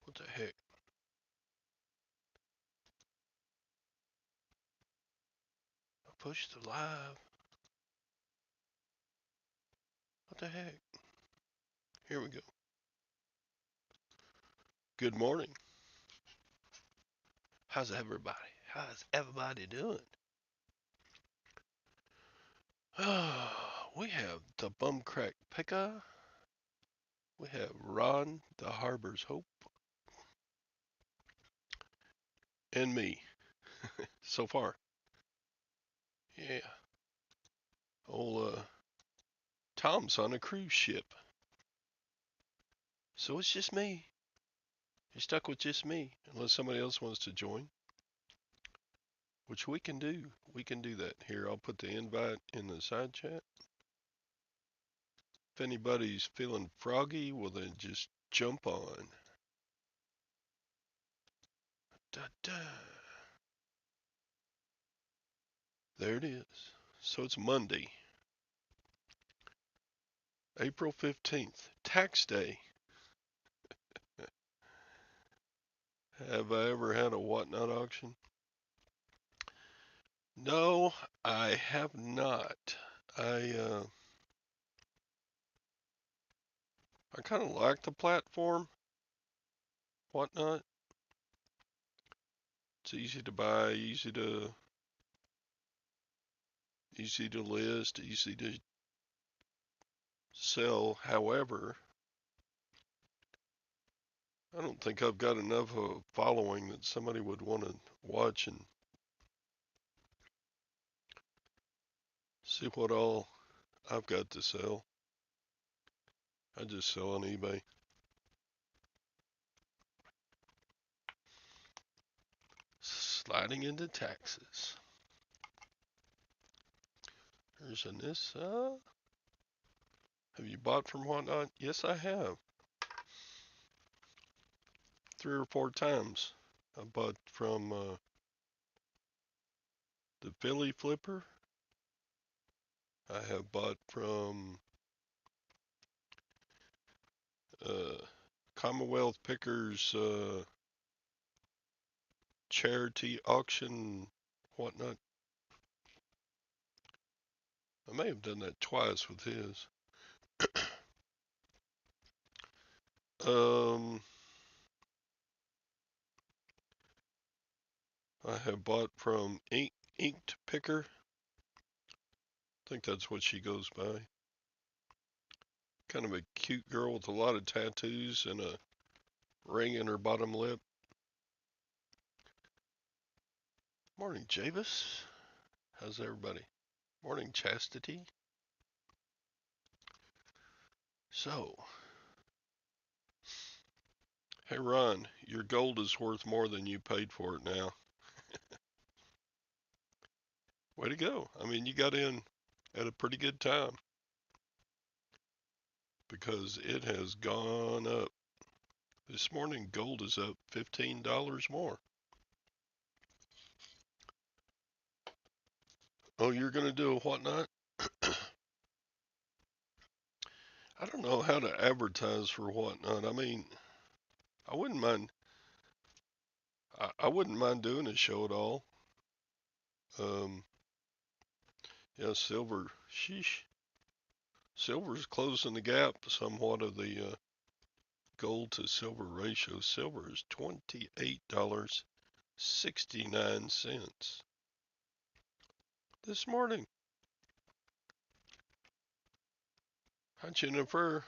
What the heck? I pushed the live. What the heck? Here we go. Good morning. How's everybody? How's everybody doing? We have the Bumcrack Pekka. We have Ron, the Harbor's Hope, and me so far. Yeah. Old Tom's on a cruise ship. So it's just me. You're stuck with just me, unless somebody else wants to join, which we can do. We can do that. Here, I'll put the invite in the side chat. If anybody's feeling froggy, well then just jump on. Da, da. There it is. So it's Monday, April 15th, tax day. Have I ever had a whatnot auction? No, I have not. I I kind of like the platform, whatnot. It's easy to buy, easy to list, easy to sell. However, I don't think I've got enough of a following that somebody would want to watch and see what all I've got to sell. I just sell on eBay. Sliding into taxes. There's a Nissa. Have you bought from whatnot? Yes, I have. 3 or 4 times. I bought from the Philly Flipper. I have bought from uh, Commonwealth Pickers charity auction, whatnot. I may have done that twice with his. um, I have bought from Inked Picker. I think that's what she goes by. Kind of a cute girl with a lot of tattoos and a ring in her bottom lip. Morning, Javis. How's everybody? Morning, Chastity. So, hey Ron, your gold is worth more than you paid for it now. Way to go. I mean, you got in at a pretty good time because it has gone up. This morning, gold is up $15 more. Oh, you're going to do a whatnot? I don't know how to advertise for whatnot. I mean, I wouldn't mind. I wouldn't mind doing a show at all. Um, yeah, silver. Sheesh. Silver's closing the gap somewhat of the gold to silver ratio. Silver is $28.69 this morning. Hi, Jennifer.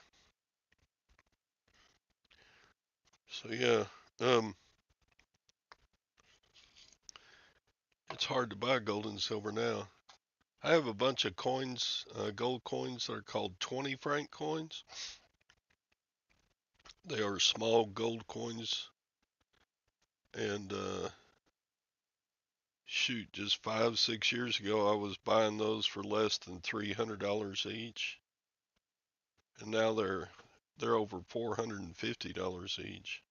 So yeah, it's hard to buy gold and silver now. I have a bunch of coins, gold coins that are called 20 franc coins. They are small gold coins, and shoot, just 5, 6 years ago, I was buying those for less than $300 each, and now they're over $450 each.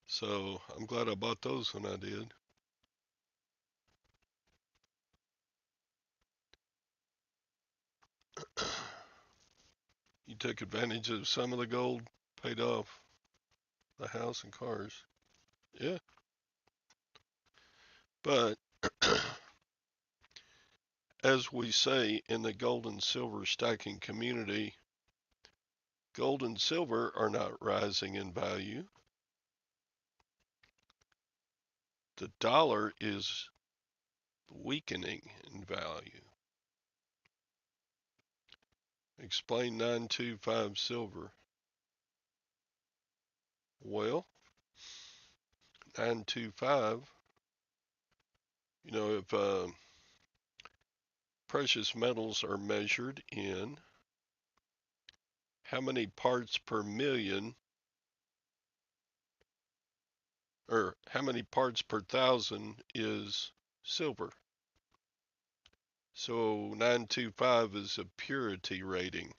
So I'm glad I bought those when I did. You took advantage of some of the gold, paid off the house and cars. Yeah, but as we say in the gold and silver stacking community, gold and silver are not rising in value. The dollar is weakening in value. Explain 925 silver. Well, 925, if precious metals are measured in how many parts per million or how many parts per thousand is silver. So 925 is a purity rating.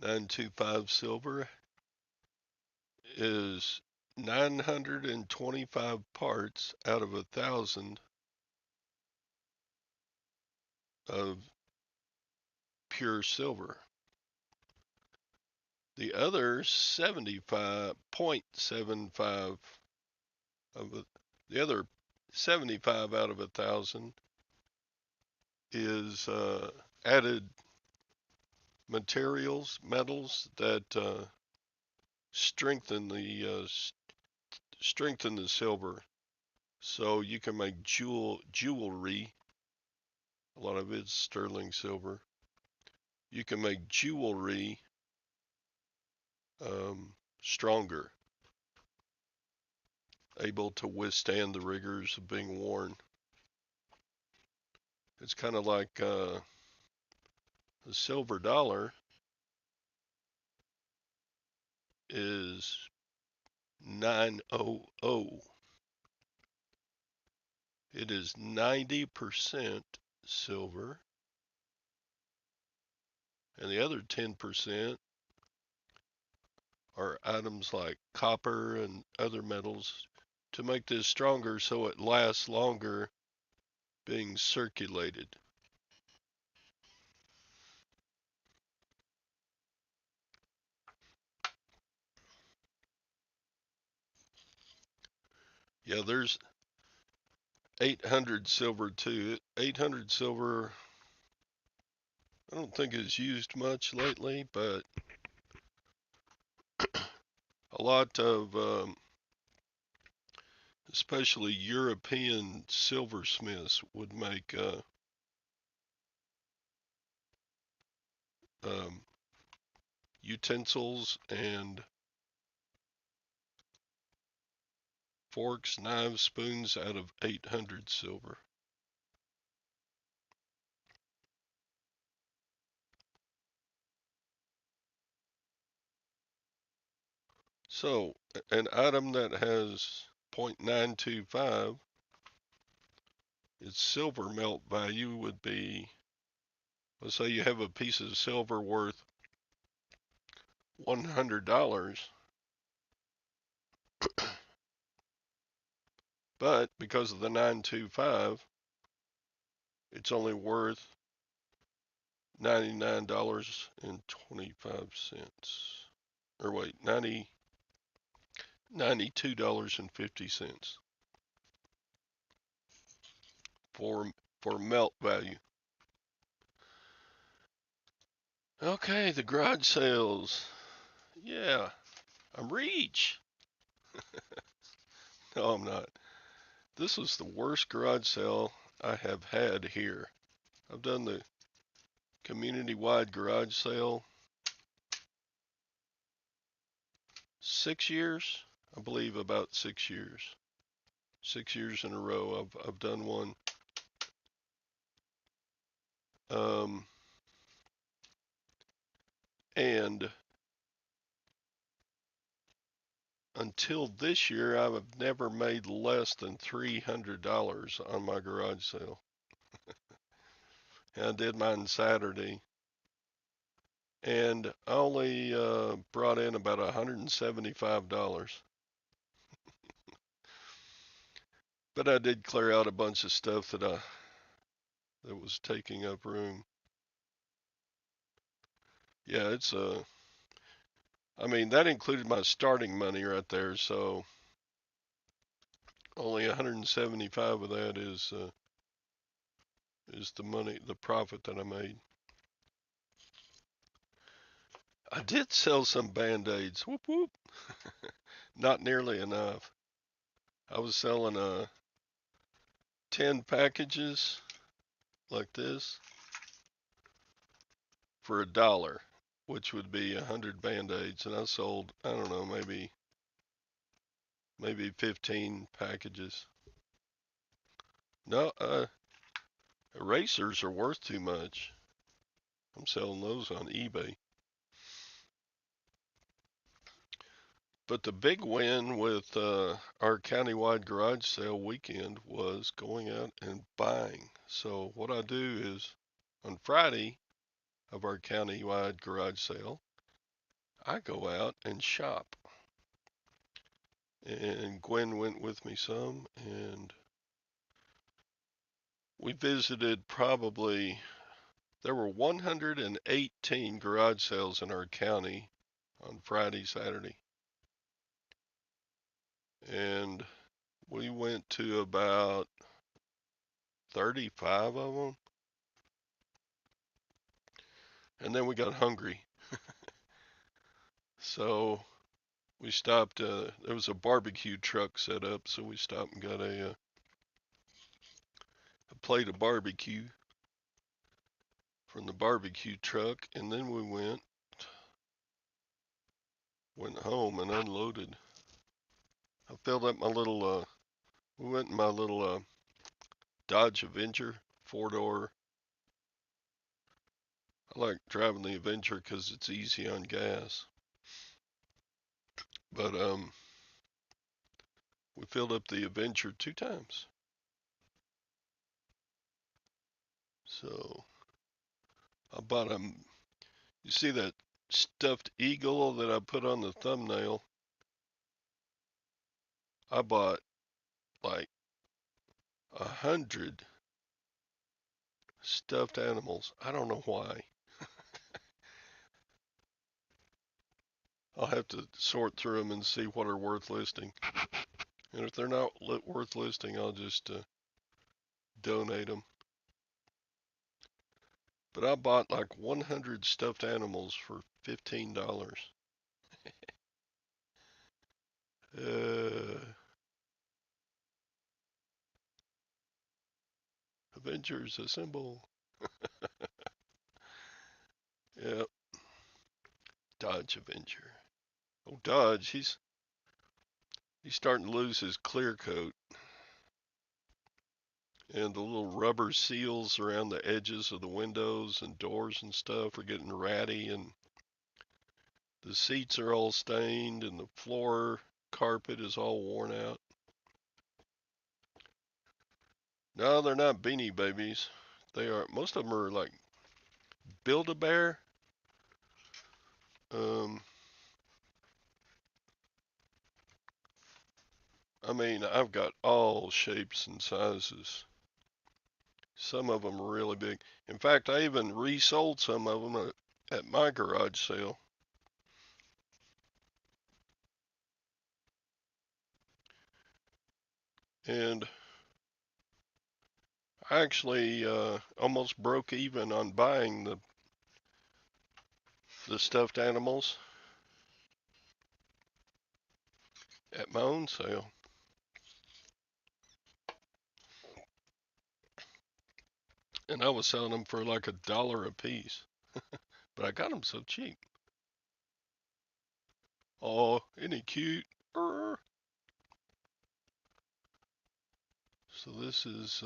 925 silver is 925 parts out of 1,000 of pure silver. The other 75.75 of the other 75 out of 1,000 is added materials, metals that strengthen the silver. So you can make jewelry. A lot of it's sterling silver. You can make jewelry stronger, able to withstand the rigors of being worn. It's kind of like the silver dollar is 900. It is 90% silver, and the other 10% are items like copper and other metals to make this stronger so it lasts longer being circulated. Yeah, there's 800 silver too. 800 silver, I don't think is used much lately, but a lot of, especially European silversmiths, would make um, utensils and forks, knives, spoons out of 800 silver. So an item that has 0.925, its silver melt value would be, let's say you have a piece of silver worth $100, but because of the 925, it's only worth $99.25. Or wait, $92.50 for melt value. Okay, the garage sales. Yeah, I'm rich. No, I'm not. This was the worst garage sale I have had here. I've done the community-wide garage sale 6 years, I believe about 6 years. 6 years in a row I've done one. Um, And until this year, I've never made less than $300 on my garage sale. And I did mine Saturday, and I only brought in about $175. But I did clear out a bunch of stuff that was taking up room. Yeah, I mean, that included my starting money right there, so only 175 of that is the money, the profit that I made. I did sell some Band-Aids. Whoop whoop. Not nearly enough. I was selling 10 packages like this for $1, which would be 100 Band-Aids, and I sold, I don't know, maybe 15 packages. No, erasers are worth too much. I'm selling those on eBay. But the big win with our countywide garage sale weekend was going out and buying. So what I do is on Friday of our countywide garage sale, I go out and shop. And Gwen went with me some, and we visited there were 118 garage sales in our county on Friday, Saturday. And we went to about 35 of them. And then we got hungry. So we stopped. There was a barbecue truck set up, so we stopped and got a plate of barbecue from the barbecue truck. And then we went home and unloaded. I filled up my little, we went in my little Dodge Avenger 4-door. I like driving the Avenger because it's easy on gas. But we filled up the Avenger 2 times. So I bought you see that stuffed eagle that I put on the thumbnail? I bought like 100 stuffed animals. I don't know why. I'll have to sort through them and see what are worth listing. And if they're not worth listing, I'll just donate them. But I bought like 100 stuffed animals for $15. Avengers assemble. Yep, Dodge Avenger. Oh, Dodge, he's starting to lose his clear coat. And the little rubber seals around the edges of the windows and doors and stuff are getting ratty, and the seats are all stained, and the floor carpet is all worn out. No, they're not Beanie Babies. Most of them are like Build-A-Bear. I mean, I've got all shapes and sizes. Some of them are really big. In fact, I even resold some of them at my garage sale. And I actually almost broke even on buying the stuffed animals at my own sale. And I was selling them for like $1 a piece. But I got them so cheap. Oh, isn't he cute? So this is,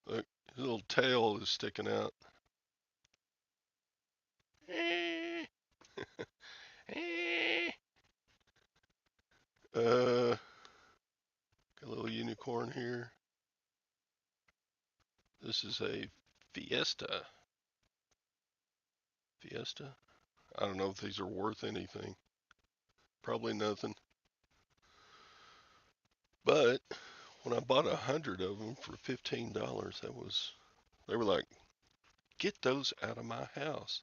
look, his little tail is sticking out. unicorn here. This is a Fiesta. Fiesta? I don't know if these are worth anything. Probably nothing. But when I bought 100 of them for $15, they were like, get those out of my house.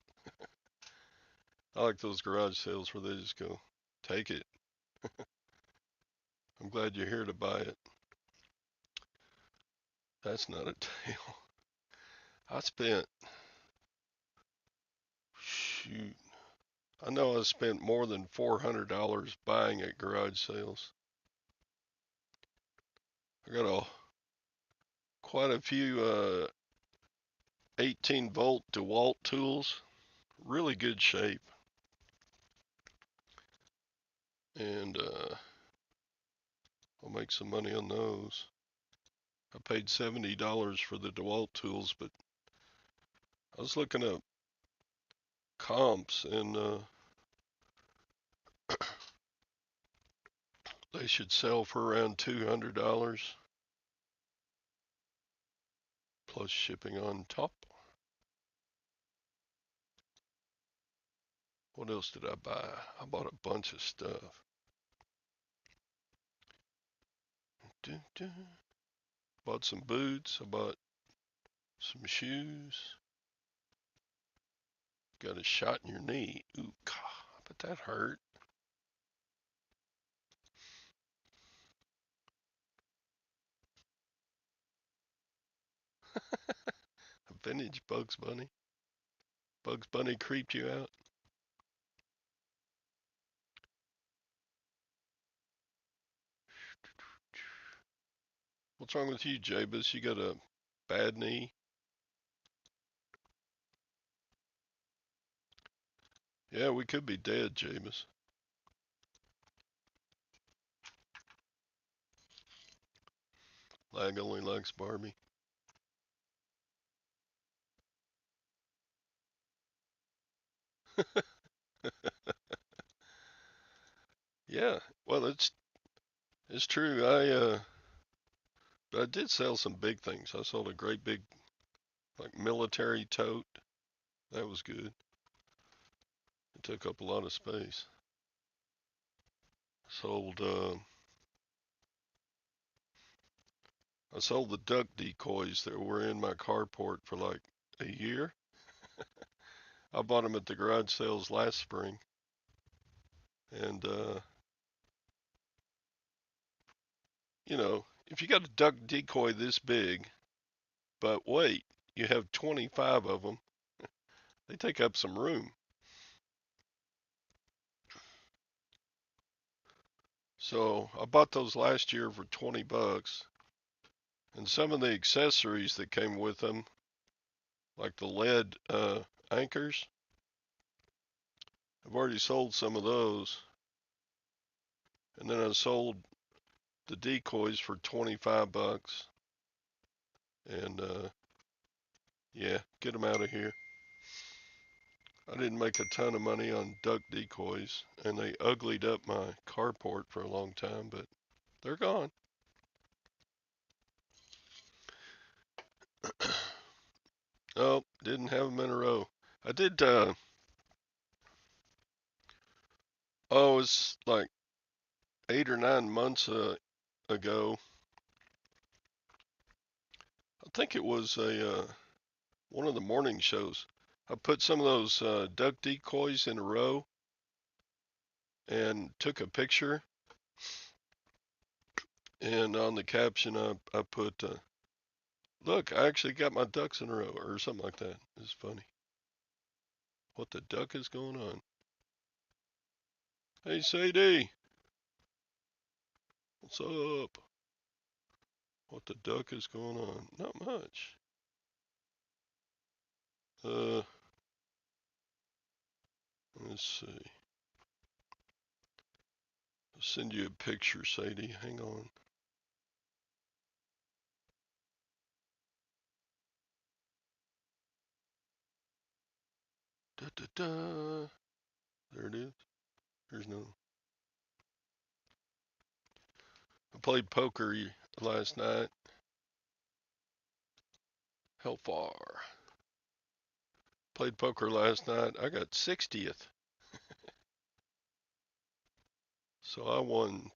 I like those garage sales where they just go, take it. I'm glad you're here to buy it. That's not a deal. I spent, shoot, I know I spent more than $400 buying at garage sales. I got quite a few 18-volt DeWalt tools, really good shape, and I'll make some money on those. I paid $70 for the DeWalt tools, but I was looking up comps, and they should sell for around $200 plus shipping on top. What else did I buy? I bought a bunch of stuff. Bought some boots. I bought some shoes. Got a shot in your knee. Ooh, God, but that hurt. A vintage Bugs Bunny. Bugs Bunny creeped you out. What's wrong with you, Jabez? You got a bad knee? Yeah, we could be dead, Jabez. Lag only likes Barbie. Yeah, well, it's true. But I did sell some big things. I sold a great big like military tote. That was good. It took up a lot of space. Sold I sold the duck decoys that were in my carport for like a year. I bought them at the garage sales last spring, and if you got a duck decoy this big, but wait, you have 25 of them, they take up some room. So I bought those last year for 20 bucks, and some of the accessories that came with them, like the lead anchors, I've already sold some of those. And then I sold the decoys for 25 bucks. And yeah, get them out of here. I didn't make a ton of money on duck decoys, and they uglied up my carport for a long time, but they're gone. Oh, didn't have them in a row. I did, oh, it was like 8 or 9 months ago. I think it was one of the morning shows. I put some of those duck decoys in a row and took a picture. And on the caption, I put, look, I actually got my ducks in a row, or something like that. It's funny. What the duck is going on? Hey, Sadie. What's up? What the duck is going on? Not much. Let's see. I'll send you a picture, Sadie. Hang on. Da da da. There it is. There's no. I played poker last night. How far? Played poker last night. I got 60th. So I won.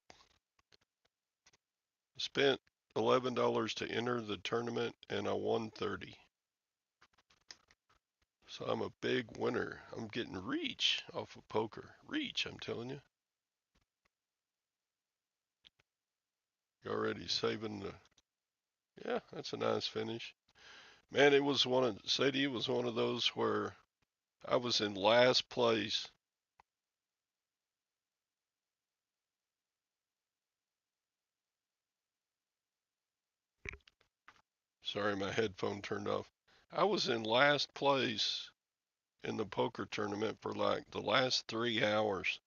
Spent $11 to enter the tournament and I won 30. So I'm a big winner. I'm getting reach off of poker. Reach, I'm telling you. You're already saving the. Yeah, that's a nice finish. Man, it was one of, Sadie, it was one of those where I was in last place. Sorry, my headphone turned off. I was in last place in the poker tournament for like the last 3 hours,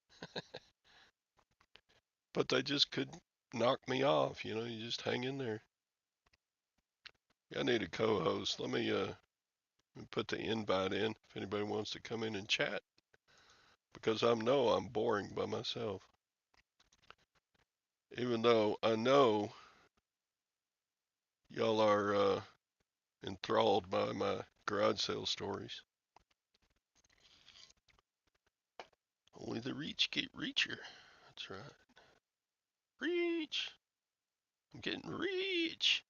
but they just couldn't knock me off. You know, you just hang in there. I need a co-host. Let me put the invite in if anybody wants to come in and chat because I know I'm boring by myself. Even though I know y'all are enthralled by my garage sale stories. Only the rich get richer. That's right. Reach. I'm getting rich.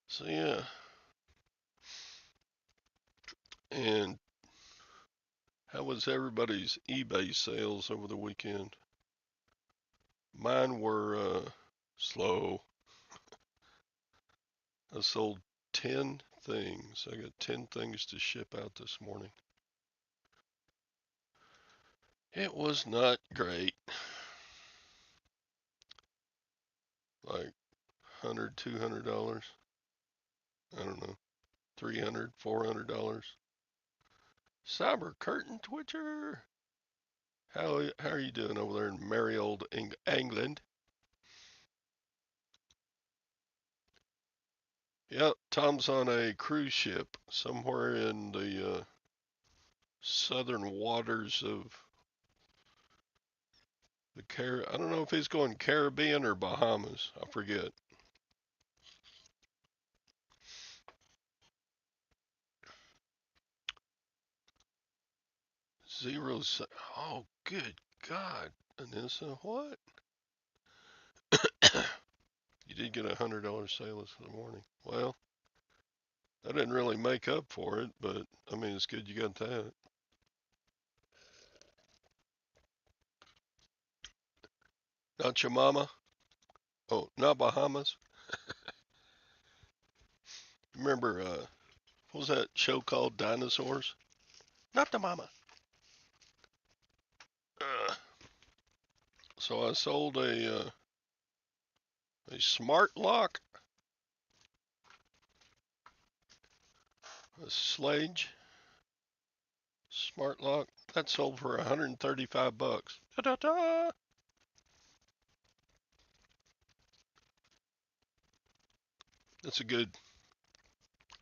So yeah. And how was everybody's eBay sales over the weekend? Mine were slow. I sold 10 things. I got 10 things to ship out this morning. It was not great. Like $100, $200. I don't know. $300, $400. Cyber curtain twitcher. How are you doing over there in merry old England? Yep, Tom's on a cruise ship somewhere in the southern waters of the I don't know if he's going Caribbean or Bahamas. I forget. Zero. Oh, good God, Anissa, what? You did get $100 sale this morning. Well, that didn't really make up for it, but I mean, it's good you got that. Not your mama? Oh, not Bahamas? Remember, what was that show called? Dinosaurs? Not the mama. Uh, so I sold a smart lock, a sledge, smart lock. That sold for 135 bucks. Da-da-da! That's a good.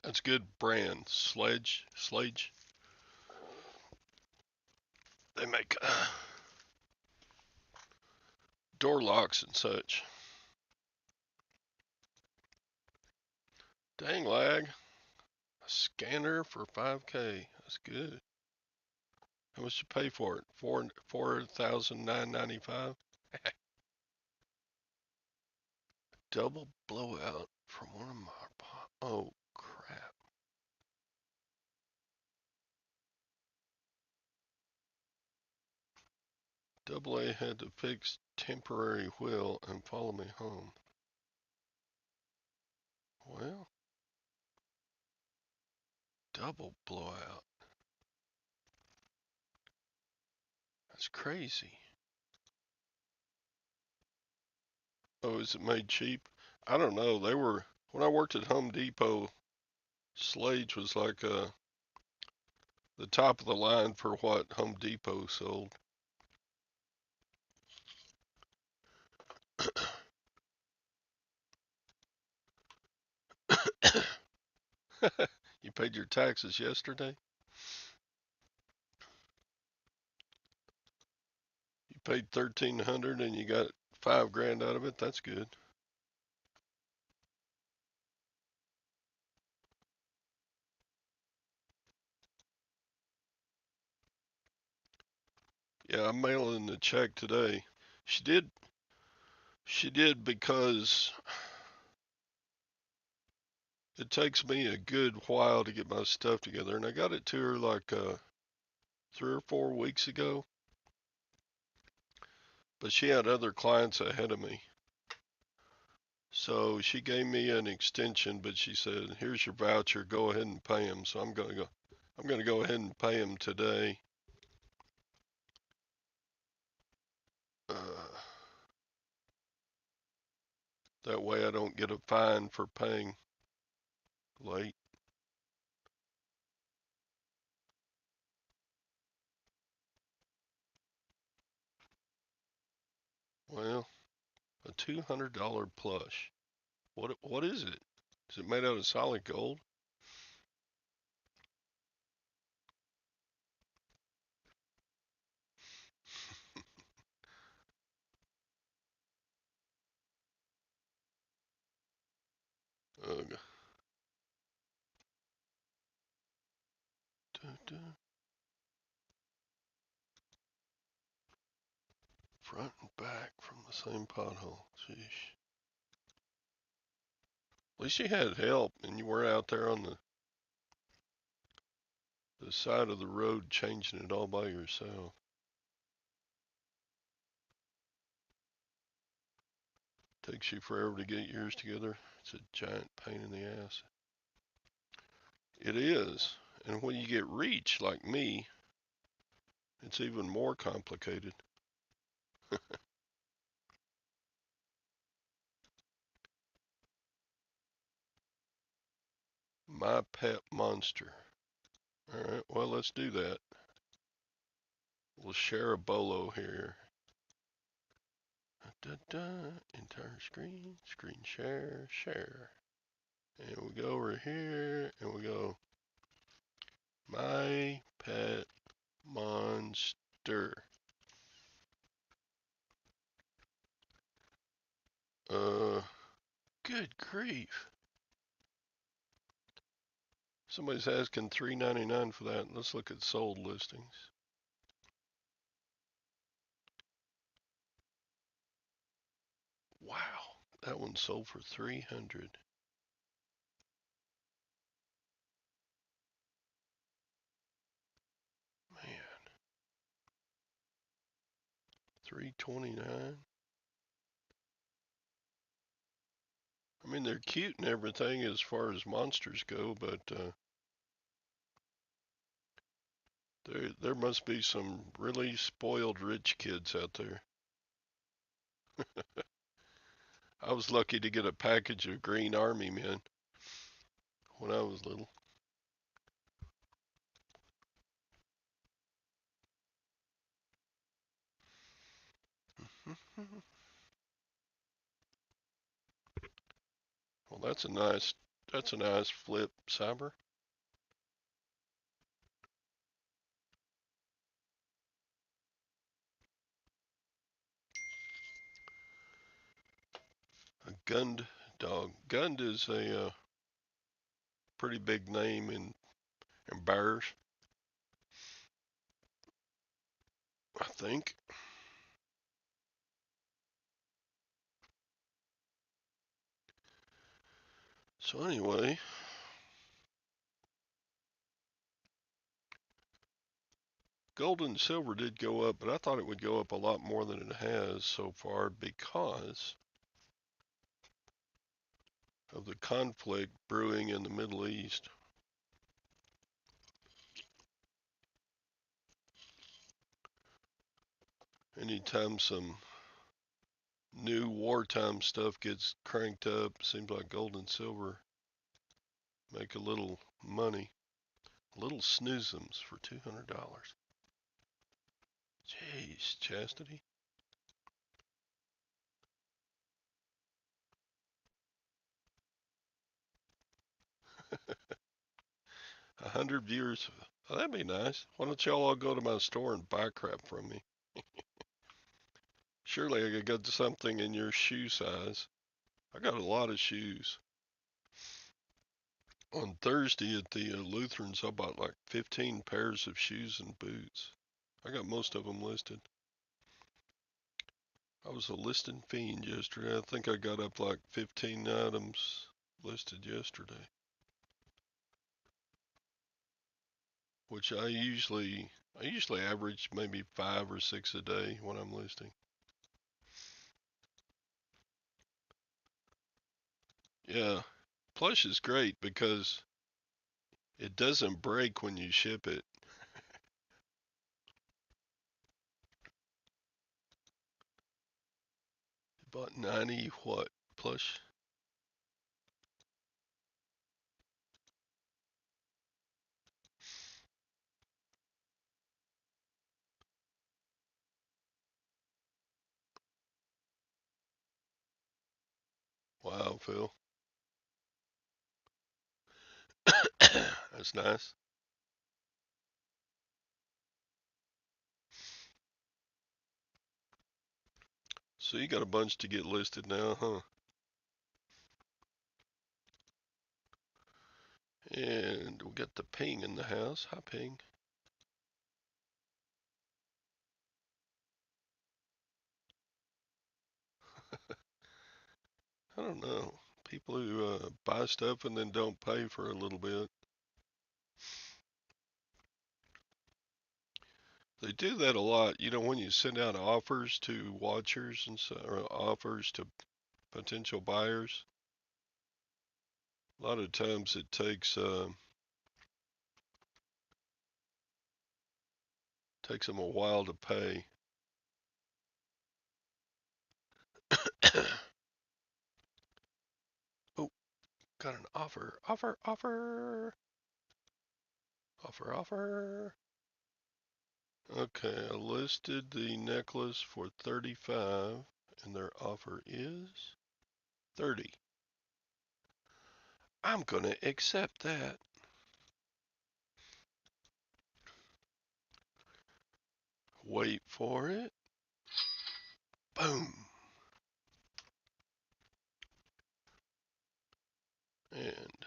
That's a good brand. Sledge. They make door locks and such. Dang lag. A scanner for 5K. That's good. How much you pay for it? 4,995. Double blowout from one of my. Oh crap. Double A had to fix temporary wheel and follow me home. Well, double blowout. That's crazy. Oh, is it made cheap? I don't know. They were when I worked at Home Depot. Slage was like the top of the line for what Home Depot sold. You paid your taxes yesterday? You paid 1,300 and you got 5 grand out of it. That's good. Yeah, I'm mailing the check today. She did. She did because it takes me a good while to get my stuff together, and I got it to her like 3 or 4 weeks ago. But she had other clients ahead of me. So she gave me an extension, but she said, "Here's your voucher. Go ahead and pay him." So I'm gonna go. I'm gonna go ahead and pay him today. Uh, that way I don't get a fine for paying late. Well, a $200 plush. What is it? Is it made out of solid gold? Ugh. Dun, dun. Front and back from the same pothole. Sheesh. At least you had help and you were out there on the side of the road changing it all by yourself. Takes you forever to get yours together. It's a giant pain in the ass. It is. And when you get reach like me, it's even more complicated. My pet monster. All right, well, let's do that. We'll share a bolo here. Da, da, entire screen, screen share, share. And we go over here and we go, my pet monster. Uh, Good grief. Somebody's asking $3.99 for that. Let's look at sold listings. Wow, that one sold for 300. Man, 329. I mean, they're cute and everything as far as monsters go, but there must be some really spoiled rich kids out there. I was lucky to get a package of Green Army men when I was little. Well, that's a nice flip, Cyber. A Gund dog. Gund is a pretty big name in bears, I think. So anyway, gold and silver did go up, but I thought it would go up a lot more than it has so far because of the conflict brewing in the Middle East. Anytime some new wartime stuff gets cranked up, seems like gold and silver make a little money. Little snoozums for $200. Jeez, Chastity. 100 viewers. Oh, that'd be nice. Why don't y'all all go to my store and buy crap from me? Surely I got something in your shoe size. I got a lot of shoes. On Thursday at the Lutherans, I bought like 15 pairs of shoes and boots. I got most of them listed. I was a listing fiend yesterday. I think I got up like 15 items listed yesterday, which I usually average maybe 5 or 6 a day when I'm listing. Yeah, plush is great because it doesn't break when you ship it. Bought 90 what plush? Wow, Phil. That's nice. So you got a bunch to get listed now, huh? And we got the Ping in the house. Hi, Ping. I don't know. People who buy stuff and then don't pay for a little bit. They do that a lot. You know, when you send out offers to watchers and so, or offers to potential buyers, a lot of times it takes them a while to pay. Oh, got an offer. Offer, offer. Offer, offer. Okay, I listed the necklace for 35 and their offer is 30. I'm going to accept that. Wait for it. Boom. And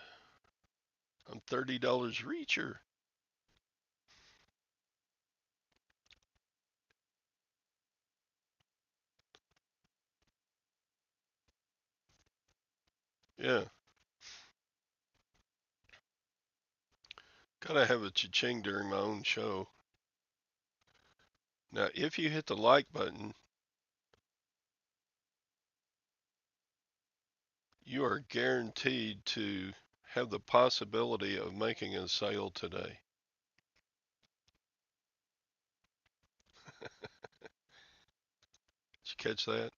I'm $30 reacher. Yeah, gotta have a cha-ching during my own show. Now, if you hit the like button, you are guaranteed to have the possibility of making a sale today. Did you catch that?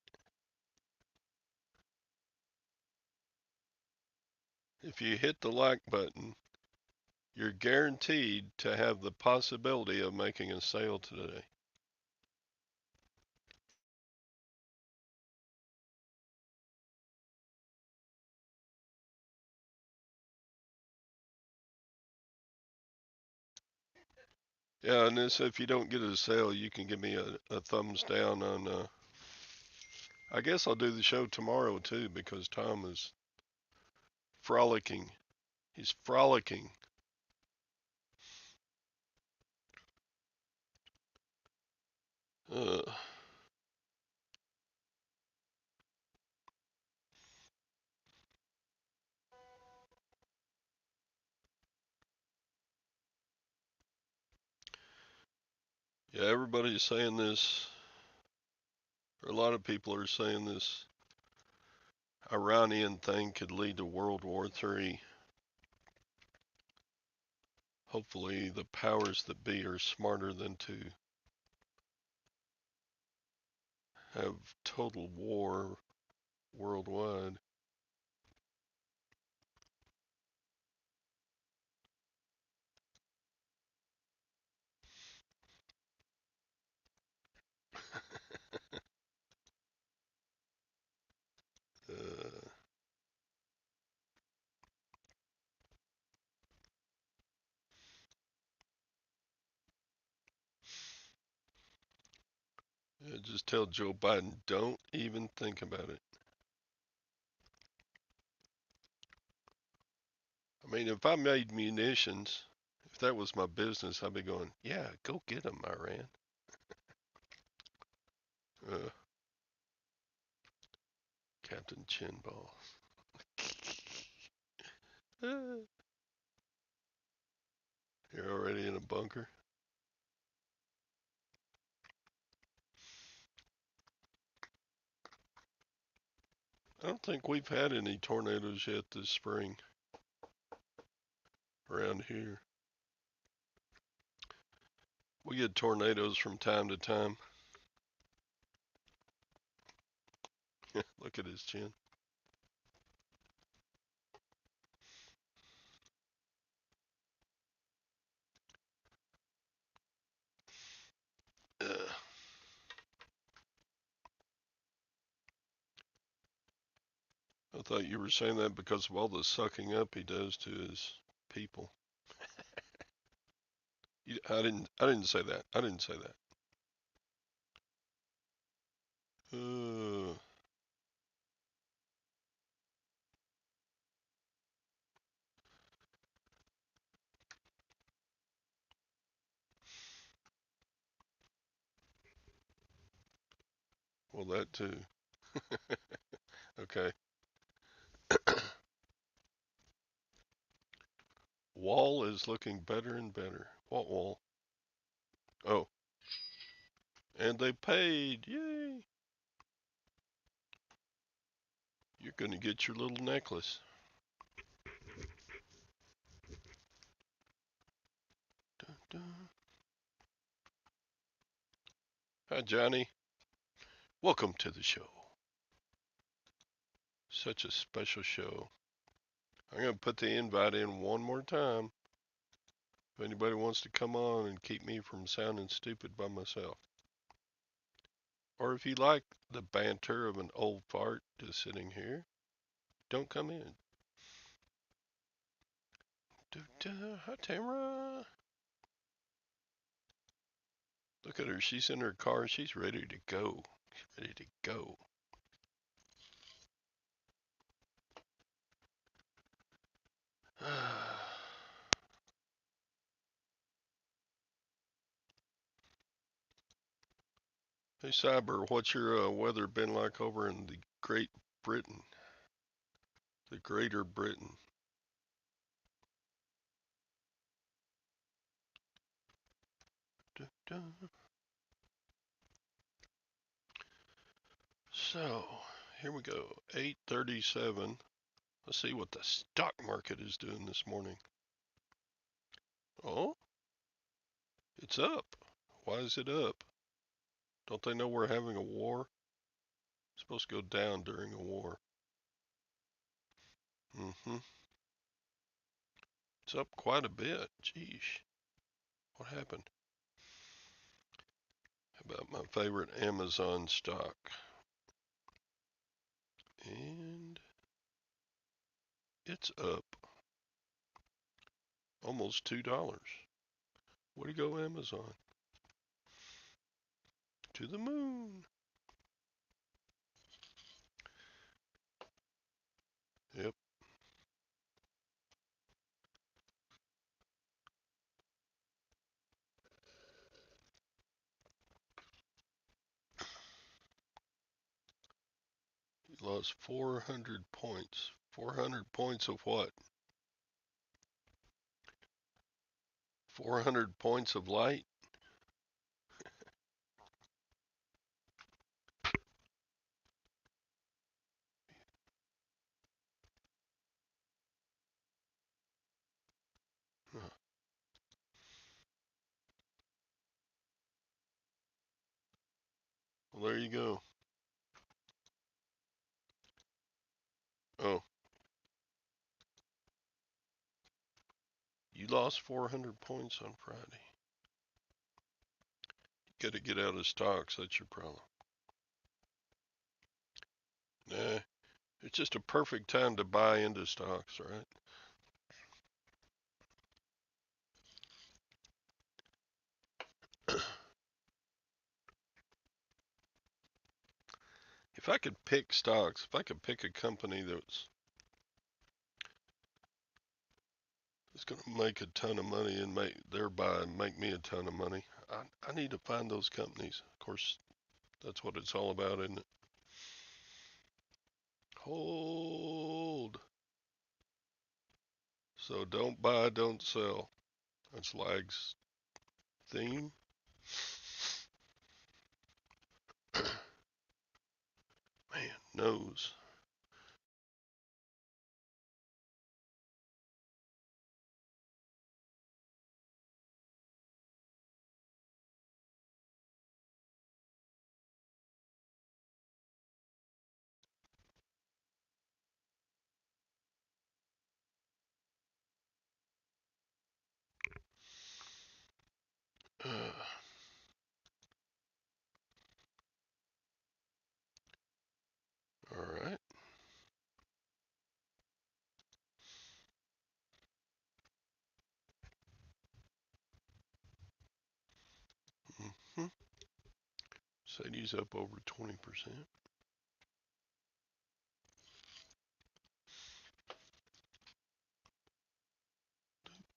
If you hit the like button, you're guaranteed to have the possibility of making a sale today. Yeah, and this, if you don't get a sale, you can give me a thumbs down on. I guess I'll do the show tomorrow too because Tom is frolicking. He's frolicking. Uh, yeah, everybody's saying this, or a lot of people are saying this Iranian thing could lead to World War III. Hopefully, the powers that be are smarter than to have total war worldwide. Uh, Yeah, just tell Joe Biden, don't even think about it. I mean, if I made munitions, if that was my business, I'd be going, yeah, go get them, Iran. Uh, Captain Chinball. You're already in a bunker? I don't think we've had any tornadoes yet this spring around here. We get tornadoes from time to time. Look at his chin. Uh, I thought you were saying that because of all the sucking up he does to his people. I didn't. I didn't say that. I didn't say that. Well, that too. Okay. Wall is looking better and better. What wall? Oh, and they paid. Yay! You're gonna get your little necklace. Dun, dun. Hi, Johnny. Welcome to the show. Such a special show. I'm gonna put the invite in one more time. If anybody wants to come on and keep me from sounding stupid by myself. Or if you like the banter of an old fart just sitting here, don't come in. Hi, Tamara. Look at her. She's in her car. She's ready to go. She's ready to go. Hey, Cyber, what's your weather been like over in the Great Britain? The Greater Britain. Dun, dun. So, here we go. 8:37. Let's see what the stock market is doing this morning. Oh, it's up. Why is it up? Don't they know we're having a war? It's supposed to go down during a war. Mm-hmm. It's up quite a bit. Geesh. What happened? How about my favorite Amazon stock? And it's up almost $2. Way to go, Amazon. To the moon. Yep. You lost 400 points. 400 points of what? 400 points of light? Huh. Well, there you go. Oh, you lost 400 points on Friday. You got to get out of stocks. That's your problem. Nah, it's just a perfect time to buy into stocks, right? if I could pick stocks, if I could pick a company that's going to make a ton of money and thereby make me a ton of money, I need to find those companies. Of course, that's what it's all about, isn't it? Hold. So don't buy, don't sell. That's Lag's theme. Man, nose. Uh, all right. Mm-hmm. Sadie's up over 20%.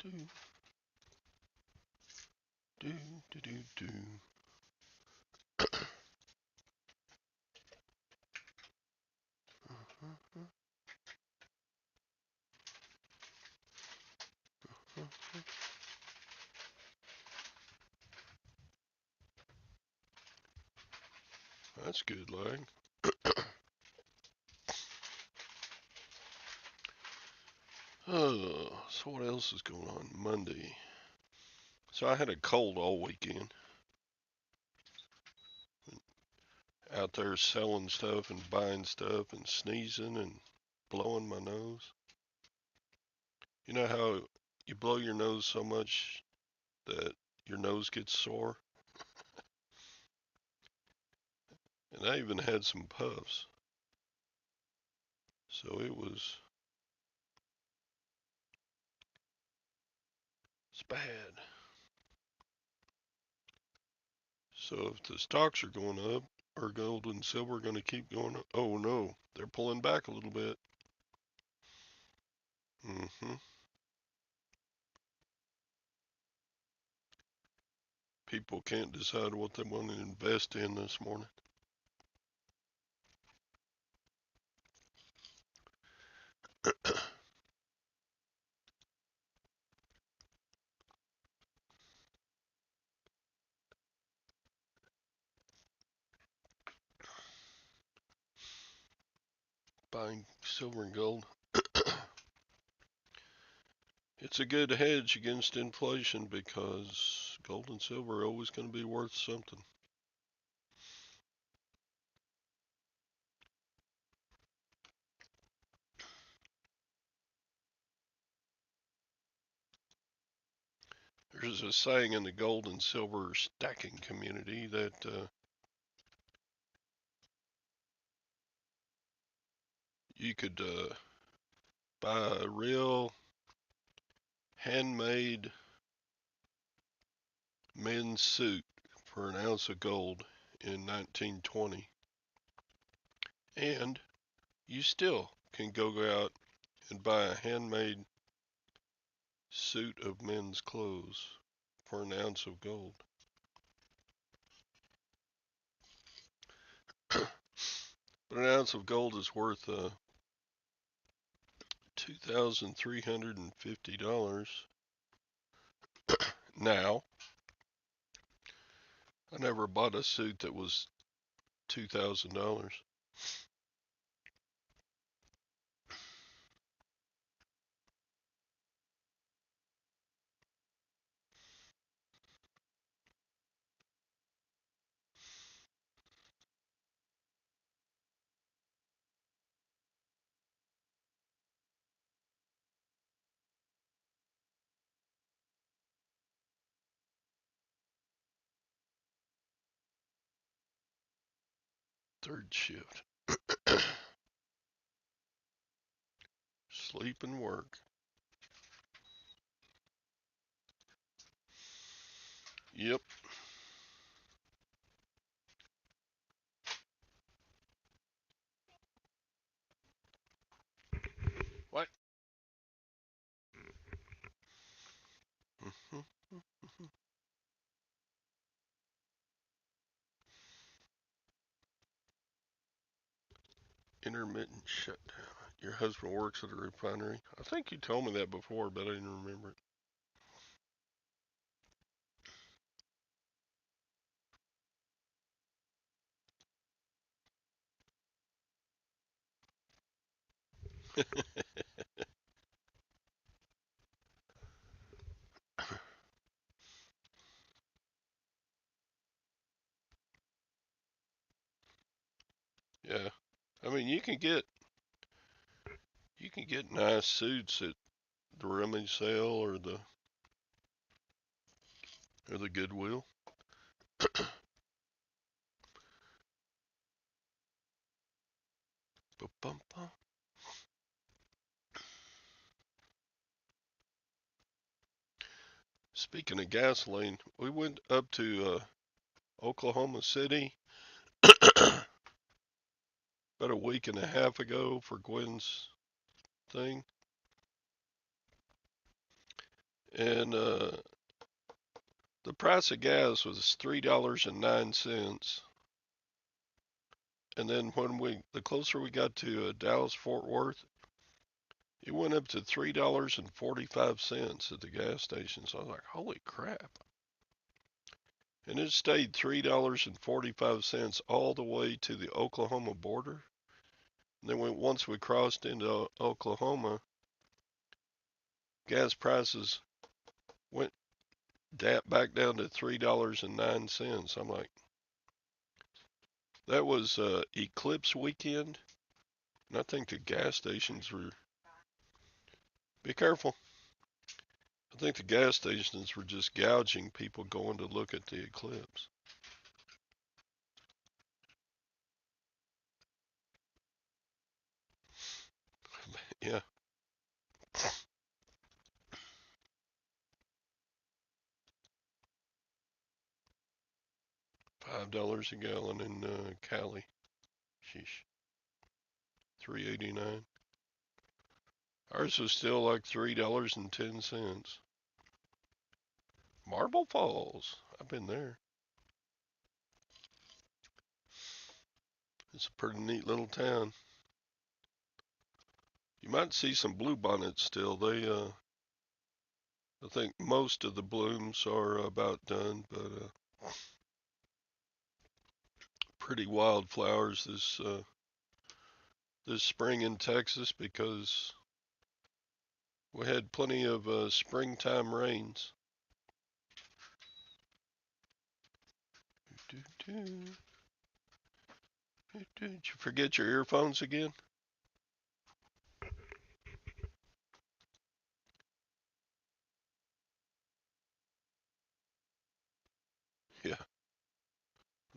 Do, do, do, do, do. That's good, Lag. So what else is going on Monday? So I had a cold all weekend. Out there selling stuff and buying stuff and sneezing and blowing my nose. You know how you blow your nose so much that your nose gets sore? And I even had some puffs. So it's bad. So if the stocks are going up, are gold and silver going to keep going up? Oh no, they're pulling back a little bit. Mm-hmm. People can't decide what they want to invest in this morning. Buying silver and gold. It's a good hedge against inflation because gold and silver are always going to be worth something. There's a saying in the gold and silver stacking community that you could buy a real handmade men's suit for an ounce of gold in 1920, and you still can go out and buy a handmade suit of men's clothes for an ounce of gold. But an ounce of gold is worth $2,350 now. I never bought a suit that was $2,000. Third shift. Sleep and work. Yep. Intermittent shutdown. Your husband works at a refinery. I think you told me that before, but I didn't remember it. Yeah. I mean, you can get nice suits at the rummage sale or the Goodwill. Ba-bum-bum. Speaking of gasoline, we went up to Oklahoma City about a week and a half ago for Gwen's thing, and the price of gas was $3.09. And then the closer we got to Dallas Fort Worth, it went up to $3.45 at the gas station. So I was like, holy crap. And it stayed $3.45 all the way to the Oklahoma border. And then once we crossed into Oklahoma, gas prices went back down to $3.09. I'm like, that was eclipse weekend. And I think the gas stations were, be careful. I think the gas stations were just gouging people going to look at the eclipse. Yeah, $5 a gallon in Cali. Sheesh, 3.89. Ours was still like $3.10. Marble Falls. I've been there. It's a pretty neat little town. You might see some bluebonnets still. I think most of the blooms are about done, but pretty wildflowers this spring in Texas because we had plenty of springtime rains. Did you forget your earphones again? Yeah.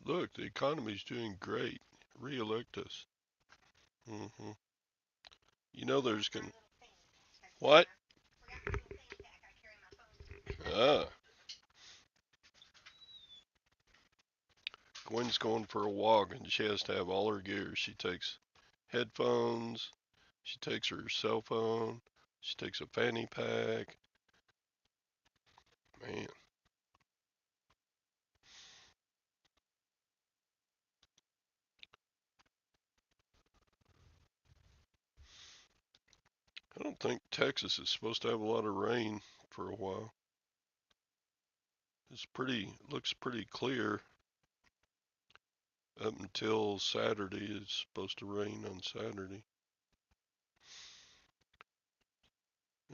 Look, the economy's doing great. Re-elect us. Hmm. You know there's gonna what? Ah, Gwen's going for a walk and she has to have all her gear. She takes headphones. She takes her cell phone. She takes a fanny pack. Man, I don't think Texas is supposed to have a lot of rain for a while. Looks pretty clear up until Saturday. It's supposed to rain on Saturday.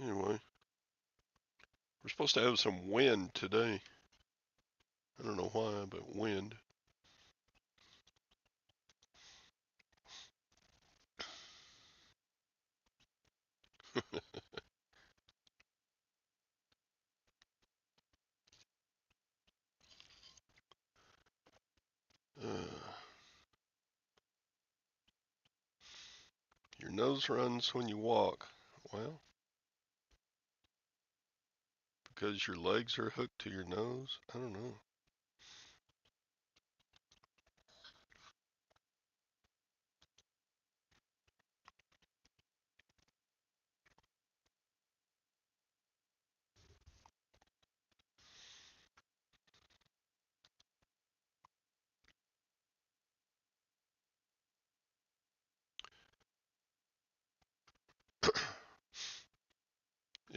Anyway, we're supposed to have some wind today. I don't know why, but wind. Uh, your nose runs when you walk. Well, because your legs are hooked to your nose? I don't know.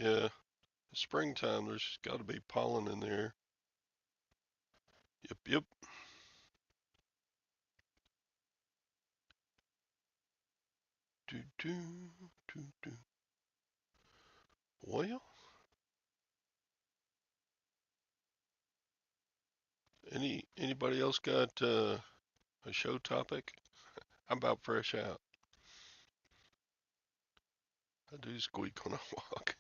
Yeah, springtime, there's got to be pollen in the air. Yep, yep. Do, do, do, do. Well, anybody else got a show topic? I'm about fresh out. I do squeak when I walk.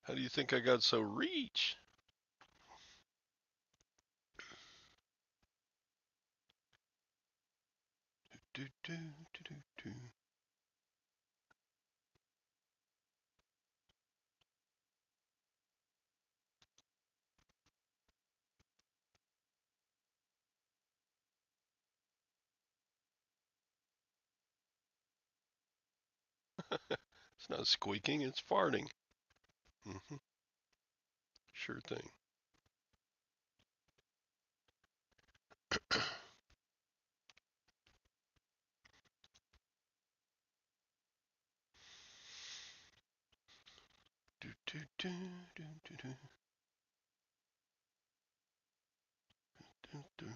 How do you think I got so rich? Do, do, do, do, do. It's not squeaking, it's farting. Hmm. Sure thing. Do, do, do, do, do, do, do, do.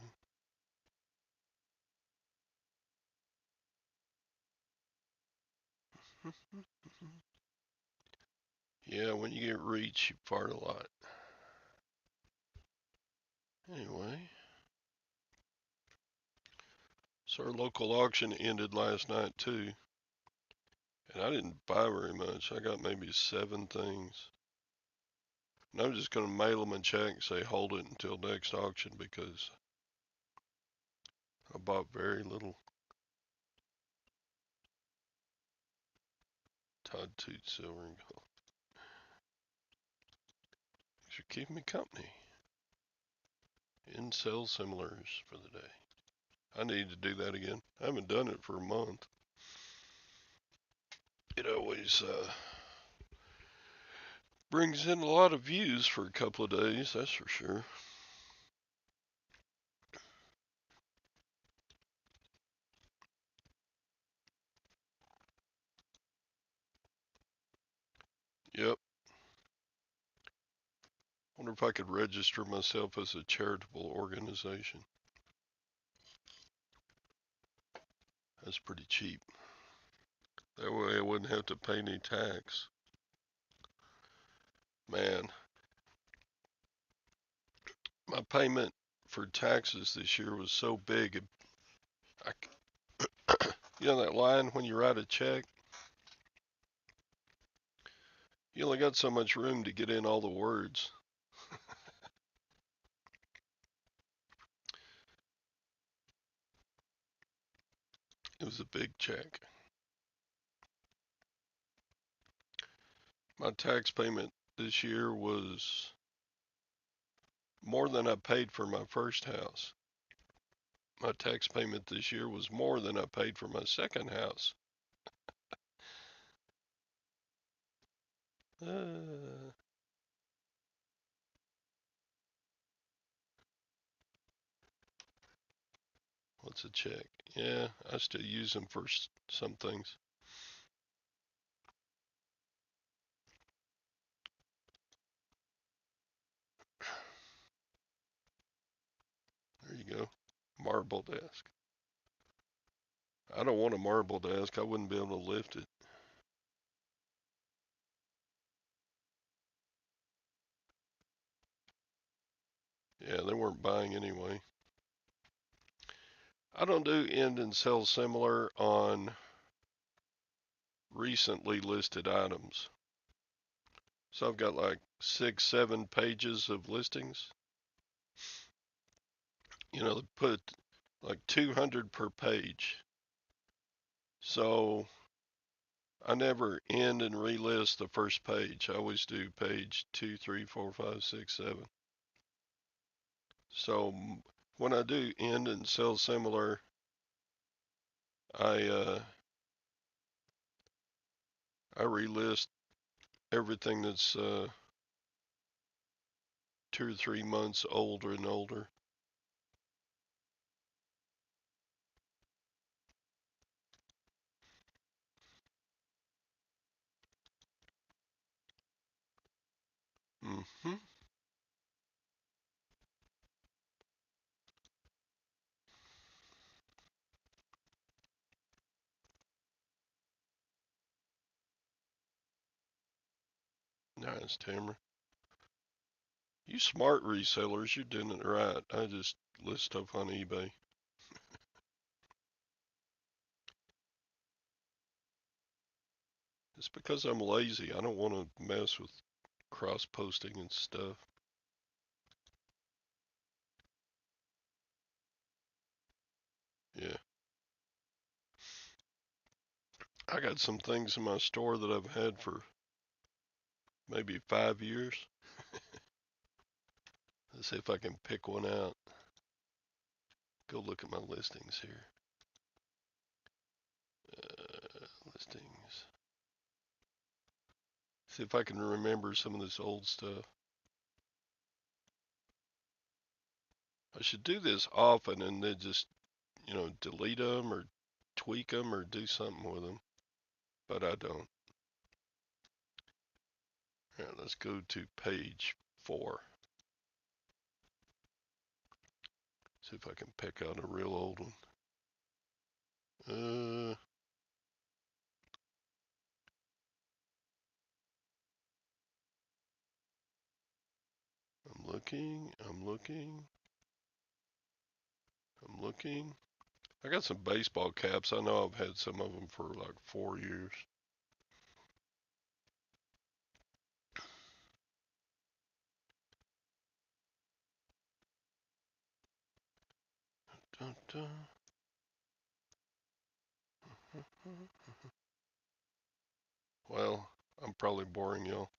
Yeah, when you get reach, you fart a lot. Anyway, so our local auction ended last night too, and I didn't buy very much. I got maybe 7 things. And I'm just going to mail them a check and say hold it until next auction because I bought very little. Todd Toot Silver and Gold. Thanks for keeping me company. Incel similars for the day. I need to do that again. I haven't done it for a month. It always brings in a lot of views for a couple of days, that's for sure. Yep. Wonder if I could register myself as a charitable organization. That's pretty cheap. That way I wouldn't have to pay any tax. Man, my payment for taxes this year was so big. I, you know that line when you write a check? You only got so much room to get in all the words. It was a big check. My tax payment this year was more than I paid for my first house. My tax payment this year was more than I paid for my second house. Uh, what's a check? Yeah, I still use them for some things. There you go. Marble desk. I don't want a marble desk. I wouldn't be able to lift it. Yeah, they weren't buying anyway. I don't do end and sell similar on recently listed items. So I've got like 6, 7 pages of listings. You know, they put like 200 per page. So I never end and relist the first page. I always do page 2, 3, 4, 5, 6, 7. So when I do end and sell similar, I I relist everything that's 2 or 3 months older and older. Nice, Tamara. You smart resellers, you're doing it right. I just list stuff on eBay. It's because I'm lazy. I don't want to mess with cross-posting and stuff. Yeah. I got some things in my store that I've had for maybe 5 years. Let's see if I can pick one out. Go look at my listings here. Listings. See if I can remember some of this old stuff. I should do this often and then just, delete them or tweak them or do something with them. But I don't. All right, let's go to page 4. See if I can pick out a real old one. I'm looking. I got some baseball caps. I know I've had some of them for like 4 years. Dun, dun. Well, I'm probably boring y'all.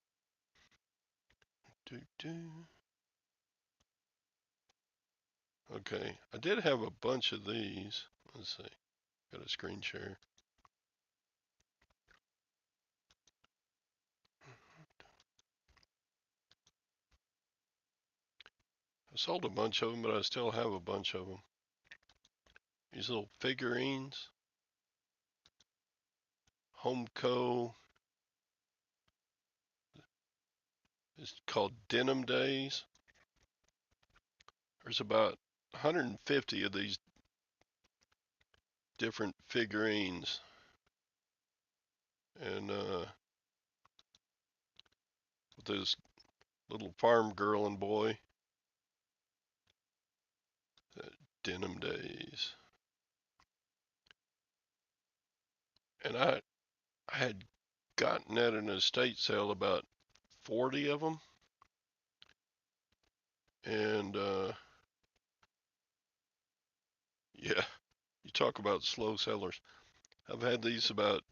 Okay, I did have a bunch of these. Let's see. Got a screen share. I sold a bunch of them, but I still have a bunch of them. These little figurines. Homeco. It's called Denim Days. There's about 150 of these different figurines. And with this little farm girl and boy. Denim Days. And I had gotten at an estate sale about 40 of them. And yeah, you talk about slow sellers. I've had these about,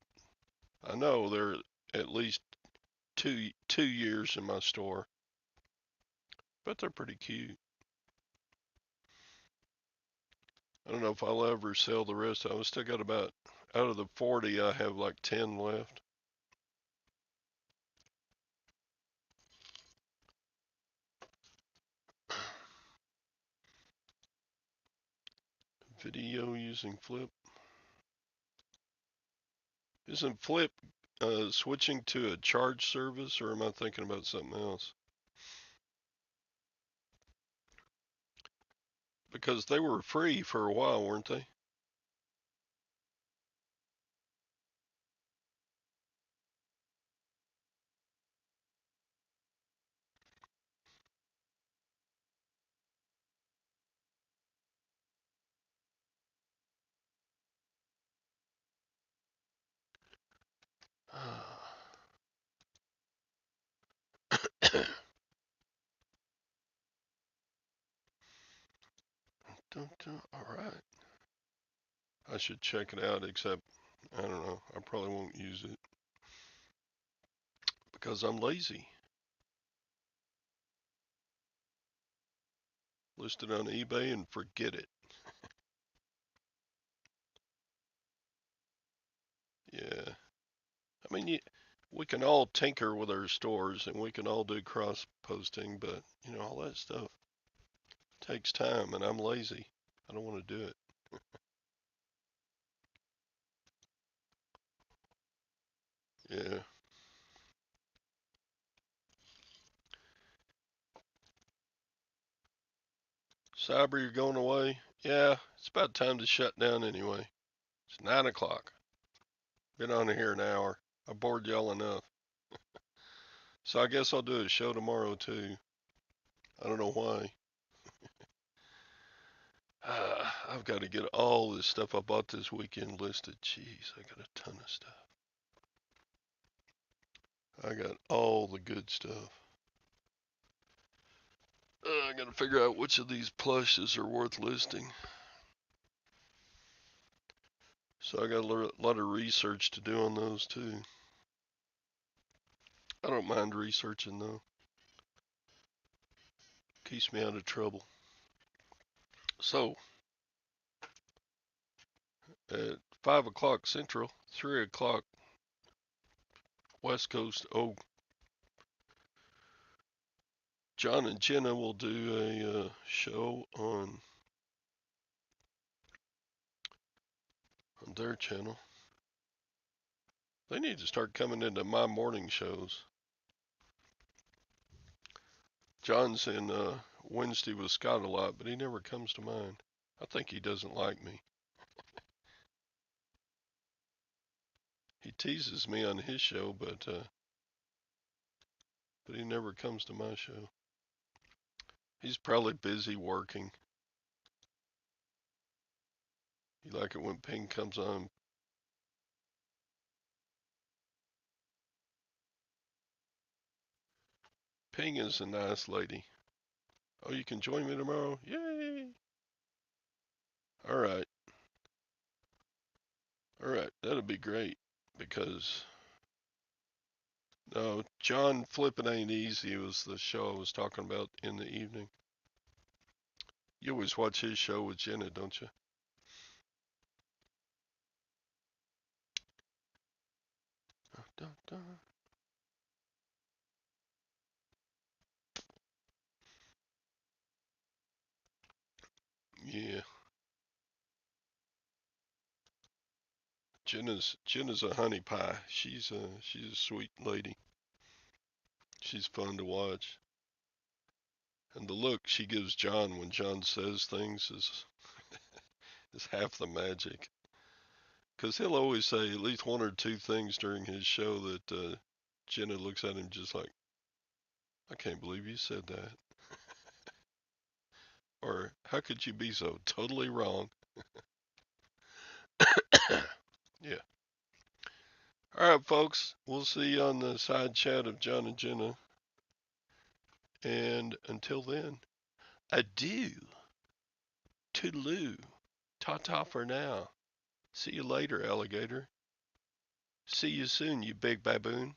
I know they're at least two years in my store, but they're pretty cute. I don't know if I'll ever sell the rest. I still got about, out of the 40, I have like 10 left. Video using Flip. Isn't Flip switching to a charge service, or am I thinking about something else? Because they were free for a while, weren't they? All right. I should check it out, except, I don't know, I probably won't use it because I'm lazy. List it on eBay and forget it. Yeah. I mean, we can all tinker with our stores and we can all do cross posting, but, all that stuff takes time and I'm lazy. I don't want to do it. Yeah. Cyber, you're going away? Yeah, it's about time to shut down anyway. It's 9 o'clock. Been on here an hour. I bored y'all enough. So I guess I'll do a show tomorrow too. I don't know why. I've got to get all this stuff I bought this weekend listed. Jeez, I got a ton of stuff. I got all the good stuff. I got to figure out which of these plushes are worth listing. So I got a lot of research to do on those too. I don't mind researching though. Keeps me out of trouble. So at 5 o'clock Central, 3 o'clock West Coast. Oh, John and Jenna will do a show on their channel. They need to start coming into my morning shows. John's in Wednesday with Scott a lot, but he never comes to mine. I think he doesn't like me. He teases me on his show, but he never comes to my show. He's probably busy working. You like it when Ping comes on. Ping is a nice lady. Oh, you can join me tomorrow? Yay! All right. All right. That'll be great because no, John Flippin' Ain't Easy was the show I was talking about in the evening. You always watch his show with Jenna, don't you? Dun, dun. Yeah. Jenna's a honey pie. She's a sweet lady. She's fun to watch. And the look she gives John when John says things is half the magic. Because he'll always say at least one or two things during his show that Jenna looks at him just like, I can't believe you said that. Or, how could you be so totally wrong? Yeah. All right, folks. We'll see you on the side chat of John and Jenna. And until then, adieu. Toodaloo. Ta-ta for now. See you later, alligator. See you soon, you big baboon.